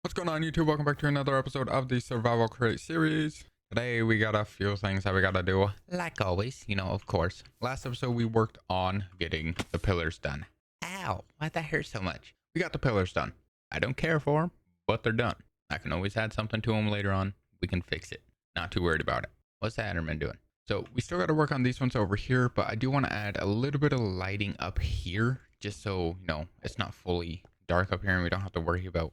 What's going on, YouTube? Welcome back to another episode of the Survival Crate series. Today we got a few things that we gotta do, like always, of course. Last episode we worked on getting the pillars done. Ow, why'd that hurt so much? We got the pillars done. I don't care for them, but they're done. I can always add something to them later on. We can fix it. Not too worried about it. What's the Adderman doing? So we still gotta work on these ones over here, but I do want to add a little bit of lighting up here, just so, it's not fully dark up here and we don't have to worry about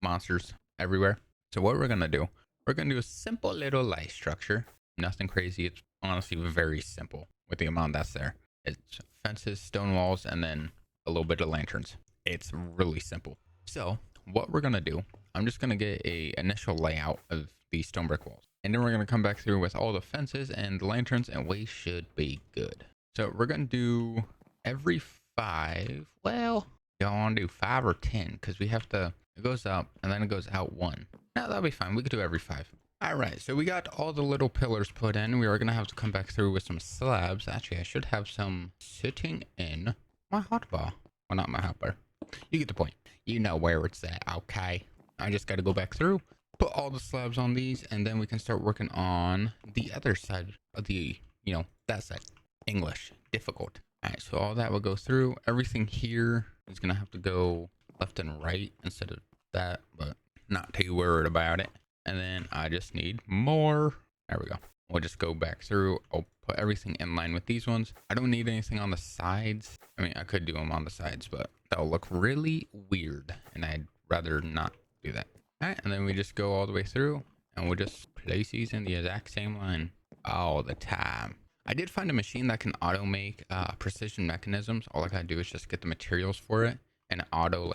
monsters everywhere. So what we're gonna do, we're gonna do a simple little light structure. Nothing crazy. It's honestly very simple with the amount that's there. It's fences, stone walls, and then a little bit of lanterns. It's really simple. So what we're gonna do, I'm just gonna get a initial layout of these stone brick walls, and then we're gonna come back through with all the fences and the lanterns, and we should be good. So we're gonna do every 5. Well, you don't want to do 5 or 10 because we have to. It goes up and then it goes out 1. No, that'll be fine. We could do every 5. All right, so we got all the little pillars put in. We are gonna have to come back through with some slabs. Actually, I should have some sitting in my hotbar. Well, not my hotbar. You get the point. You know where it's at, okay? I just got to go back through, put all the slabs on these, and then we can start working on the other side of the, that side. English, difficult. All right, so all that will go through. Everything here is going to have to go left and right instead of that, but not too worried about it. And then I just need more. There we go. We'll just go back through. I'll put everything in line with these ones. I don't need anything on the sides. I mean, I could do them on the sides, but that'll look really weird, and I'd rather not do that. All right, and then we just go all the way through, and we'll just place these in the exact same line all the time. I did find a machine that can auto make precision mechanisms. All I gotta do is just get the materials for it, and it auto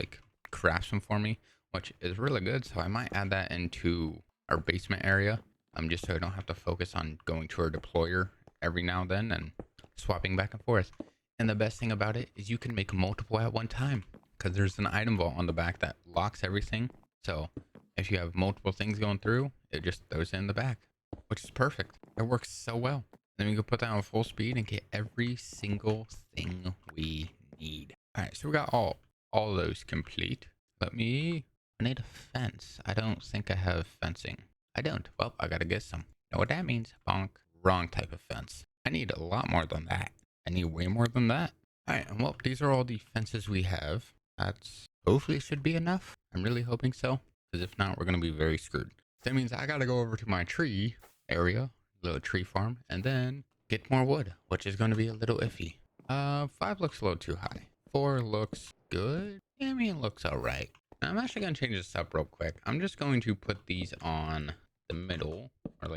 crafts them for me, which is really good. So I might add that into our basement area, just so I don't have to focus on going to our deployer every now and then and swapping back and forth. And the best thing about it is you can make multiple at one time, because there's an item vault on the back that locks everything. So if you have multiple things going through, it just throws it in the back, which is perfect. It works so well. Then we can put that on full speed and get every single thing we need. All right, so we got all of those complete. I need a fence. I don't think I have fencing. I don't. Well, I gotta get some. Know what that means? Bonk. Wrong type of fence. I need a lot more than that. I need way more than that. All right, and well, these are all the fences we have. That's hopefully should be enough. I'm really hoping so, because if not, we're gonna be very screwed. That means I gotta go over to my tree area, little tree farm, and then get more wood, which is gonna be a little iffy. 5 looks a little too high. 4 looks good. I mean, it looks all right. I'm actually gonna change this up real quick. I'm just going to put these on the middle, or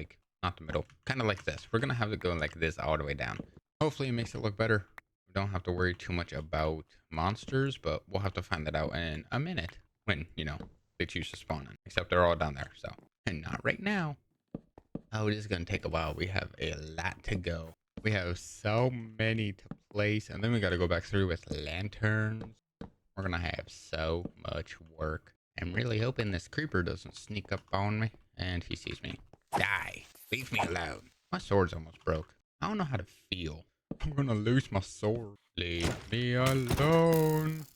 not the middle, kind of like this. We're gonna have it go like this all the way down. Hopefully it makes it look better. We don't have to worry too much about monsters, but we'll have to find that out in a minute when, they choose to spawn in. Except they're all down there, so. And not right now. Oh, it is gonna take a while. We have a lot to go. We have so many to place, and then we gotta go back through with lanterns. We're gonna have so much work. I'm really hoping this creeper doesn't sneak up on me, and he sees me. Die! Leave me alone. My sword's almost broke. I don't know how to feel. I'm gonna lose my sword. Leave me alone.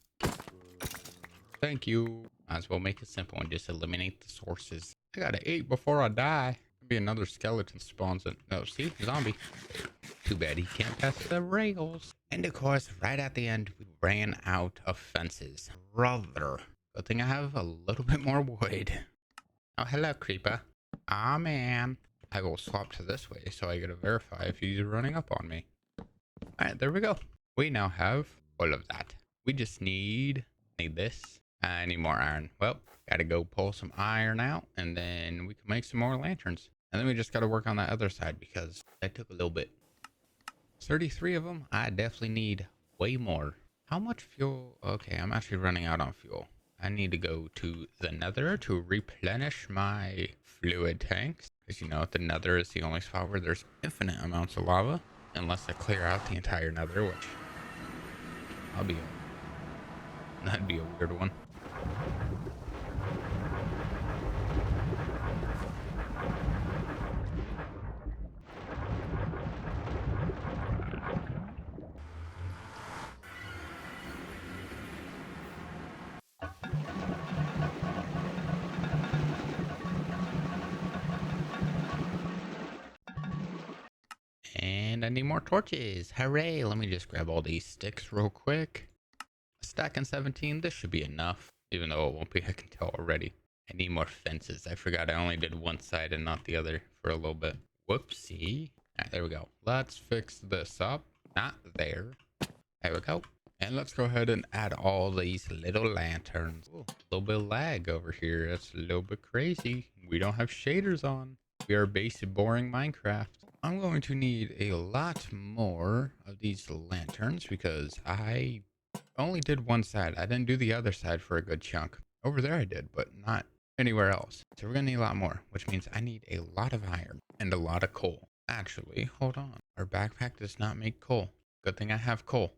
Thank you. Might as well make it simple and just eliminate the sources. I gotta eat before I die. Maybe another skeleton spawns in. Oh, see? Zombie. Too bad he can't pass the rails. And of course, right at the end, we ran out of fences. Brother. Good thing I have a little bit more wood. Oh, hello, creeper. Ah, man. I will swap to this way so I gotta verify if he's running up on me. Alright, there we go. We now have all of that. We just need this. I need more iron. Well, gotta go pull some iron out, and then we can make some more lanterns. And then we just gotta work on that other side because that took a little bit. 33 of them. I definitely need way more. How much fuel? Okay, I'm actually running out on fuel. I need to go to the nether to replenish my fluid tanks. Because the nether is the only spot where there's infinite amounts of lava. Unless I clear out the entire nether, which that'd be a weird one. And I need more torches. Hooray. Let me just grab all these sticks real quick. A stack and 17. This should be enough. Even though it won't be, I can tell already. I need more fences. I forgot I only did one side and not the other for a little bit. Whoopsie. Alright, there we go. Let's fix this up. Not there. There we go. And let's go ahead and add all these little lanterns. Ooh, a little bit of lag over here. That's a little bit crazy. We don't have shaders on. We are basic boring Minecraft. I'm going to need a lot more of these lanterns because I only did one side. I didn't do the other side for a good chunk. Over there I did, but not anywhere else. So we're gonna need a lot more, which means I need a lot of iron and a lot of coal. Actually, hold on. Our backpack does not make coal. Good thing I have coal.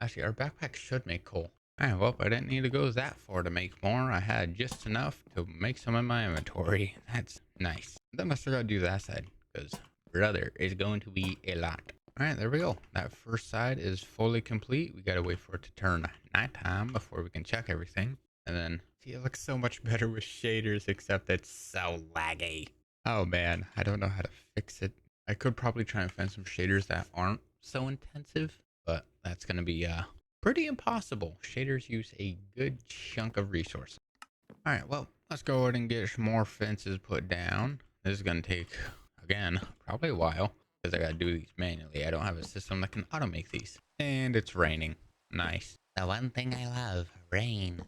Actually, our backpack should make coal. Alright, well, I didn't need to go that far to make more. I had just enough to make some in my inventory. That's nice. Then I still gotta do that side, because brother, is going to be a lot. Alright, there we go. That first side is fully complete. We gotta wait for it to turn nighttime before we can check everything. And then, see, it looks so much better with shaders, except it's so laggy. Oh man, I don't know how to fix it. I could probably try and find some shaders that aren't so intensive, but that's gonna be pretty impossible. Shaders use a good chunk of resources. Alright, well, let's go ahead and get some more fences put down. This is gonna take, again, probably a while, because I gotta do these manually. I don't have a system that can automate these. And it's raining. Nice. The one thing I love, rain.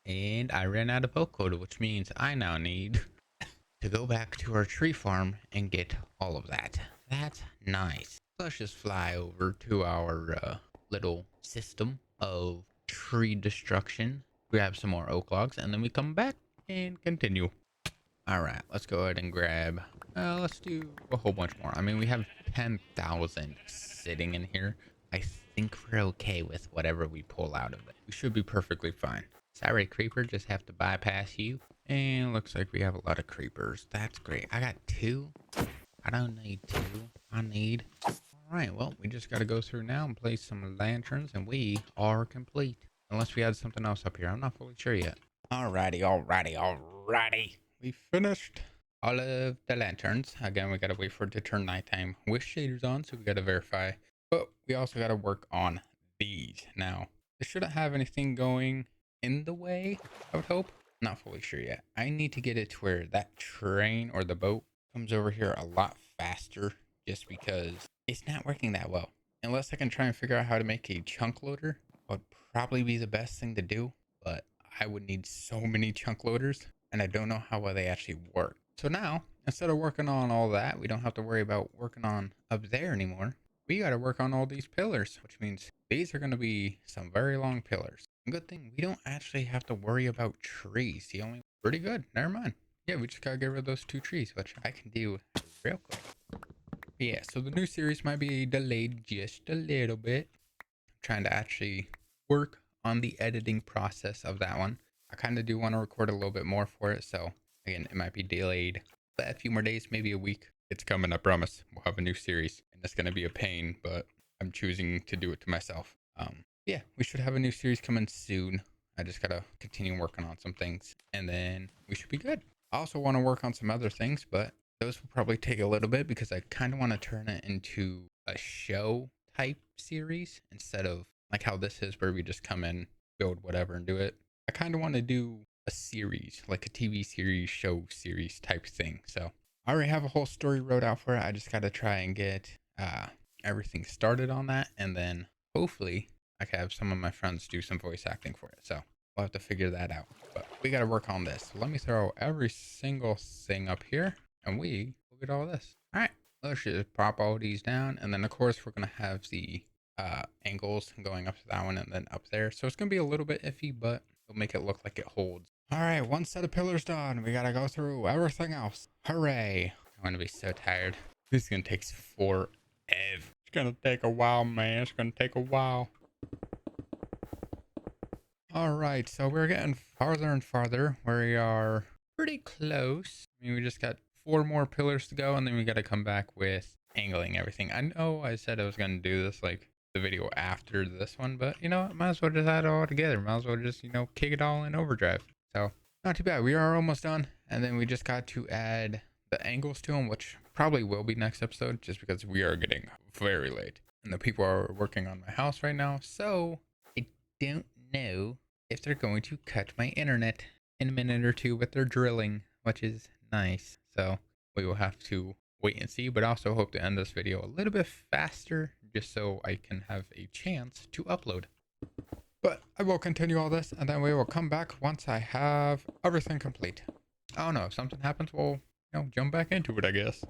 And I ran out of oak quota, which means I now need to go back to our tree farm and get all of that. That's nice. Let's just fly over to our little system of tree destruction, grab some more oak logs, and then we come back and continue. All right, let's go ahead and grab, let's do a whole bunch more. I mean, we have 10,000 sitting in here. I think we're okay with whatever we pull out of it. We should be perfectly fine. Sorry, creeper, just have to bypass you. And looks like we have a lot of creepers. That's great. I got 2. I don't need 2. I need... Alright, well, we just got to go through now and place some lanterns, and we are complete. Unless we had something else up here. I'm not fully sure yet. Alrighty. We finished all of the lanterns. Again, we got to wait for it to turn nighttime with shaders on, so we got to verify. But we also got to work on these. Now, this shouldn't have anything going in the way, I would hope. Not fully sure yet. I need to get it to where that train or the boat comes over here a lot faster, just because it's not working that well. Unless I can try and figure out how to make a chunk loader, would probably be the best thing to do, but I would need so many chunk loaders and I don't know how well they actually work. So now, instead of working on all that, we don't have to worry about working on up there anymore. We got to work on all these pillars, which means these are going to be some very long pillars. Good thing we don't actually have to worry about trees. The only pretty good. Never mind. Yeah, we just gotta get rid of those 2 trees, which I can do real quick. Yeah, so the new series might be delayed just a little bit. I'm trying to actually work on the editing process of that one. I kind of do want to record a little bit more for it, so again, it might be delayed a few more days, maybe a week. It's coming, I promise. We'll have a new series, and it's gonna be a pain, but I'm choosing to do it to myself. Yeah, we should have a new series coming soon. I just gotta continue working on some things, and then we should be good. I also want to work on some other things, but those will probably take a little bit because I kind of want to turn it into a show type series instead of like how this is where we just come in, build whatever and do it. I kind of want to do a series, like a TV series, show series type thing. So I already have a whole story wrote out for it. I just got to try and get everything started on that, and then hopefully I can have some of my friends do some voice acting for it. So we'll have to figure that out. But we got to work on this. So let me throw every single thing up here, and we will get all this. All right. Let's just pop all these down. And then, of course, we're going to have the angles going up to that one and then up there. So it's going to be a little bit iffy, but it'll make it look like it holds. All right. One set of pillars done. We got to go through everything else. Hooray. I'm going to be so tired. This is going to take forever. It's going to take a while, man. It's going to take a while. All right, so we're getting farther and farther. We are pretty close. I mean, we just got 4 more pillars to go, and then we got to come back with angling everything. I know I said I was going to do this like the video after this one, but you know what? Might as well just add it all together. Might as well just, you know, kick it all in overdrive. So not too bad. We are almost done, and then we just got to add the angles to them, which probably will be next episode just because we are getting very late and the people are working on my house right now. So I don't know if they're going to cut my internet in a minute or two with their drilling, which is nice. So we will have to wait and see, but I also hope to end this video a little bit faster just so I can have a chance to upload. But I will continue all this and then we will come back once I have everything complete. I don't know, if something happens, we'll jump back into it, I guess.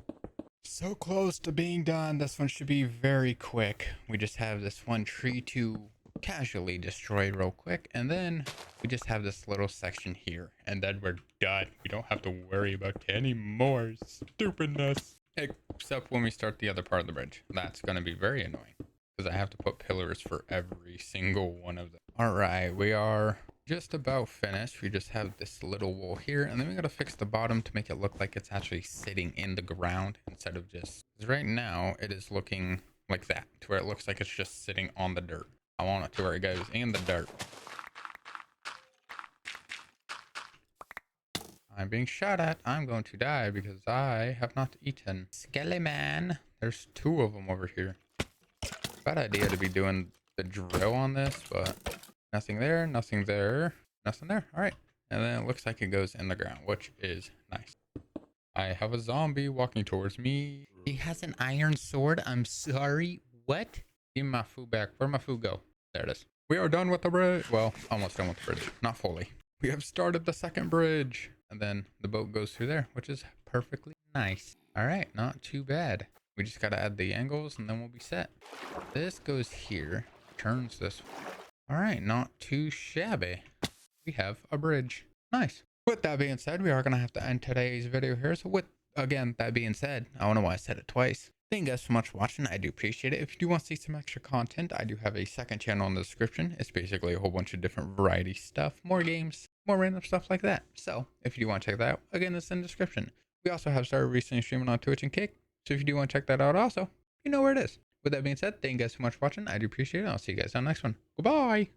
So close to being done. This one should be very quick. We just have this one tree to casually destroy real quick, and then we just have this little section here, and then we're done. We don't have to worry about any more stupidness. Except when we start the other part of the bridge. That's going to be very annoying because I have to put pillars for every single one of them. All right, we are just about finished. We just have this little wall here, and then we got to fix the bottom to make it look like it's actually sitting in the ground instead of just, because right now it is looking like that, to where it looks like it's just sitting on the dirt. I want it to where it goes in the dirt. I'm being shot at. I'm going to die because I have not eaten. Skelly man. There's 2 of them over here. Bad idea to be doing the drill on this, but nothing there, nothing there, nothing there. All right. And then it looks like it goes in the ground, which is nice. I have a zombie walking towards me. He has an iron sword. I'm sorry. What? Give me my food back. Where'd my food go? There it is. We are done with the bridge. Well, almost done with the bridge. Not fully. We have started the second bridge. And then the boat goes through there, which is perfectly nice. All right. Not too bad. We just got to add the angles and then we'll be set. This goes here. Turns this way. All right. Not too shabby. We have a bridge. Nice. With that being said, we are going to have to end today's video here. So with, again, that being said, I don't know why I said it twice. Thank you guys so much for watching. I do appreciate it. If you do want to see some extra content, I do have a second channel in the description. It's basically a whole bunch of different variety stuff, more games, more random stuff like that. So if you do want to check that out, again, it's in the description. We also have started recently streaming on Twitch and Kick. So if you do want to check that out also, you know where it is. With that being said, thank you guys so much for watching. I do appreciate it. I'll see you guys on the next one. Goodbye.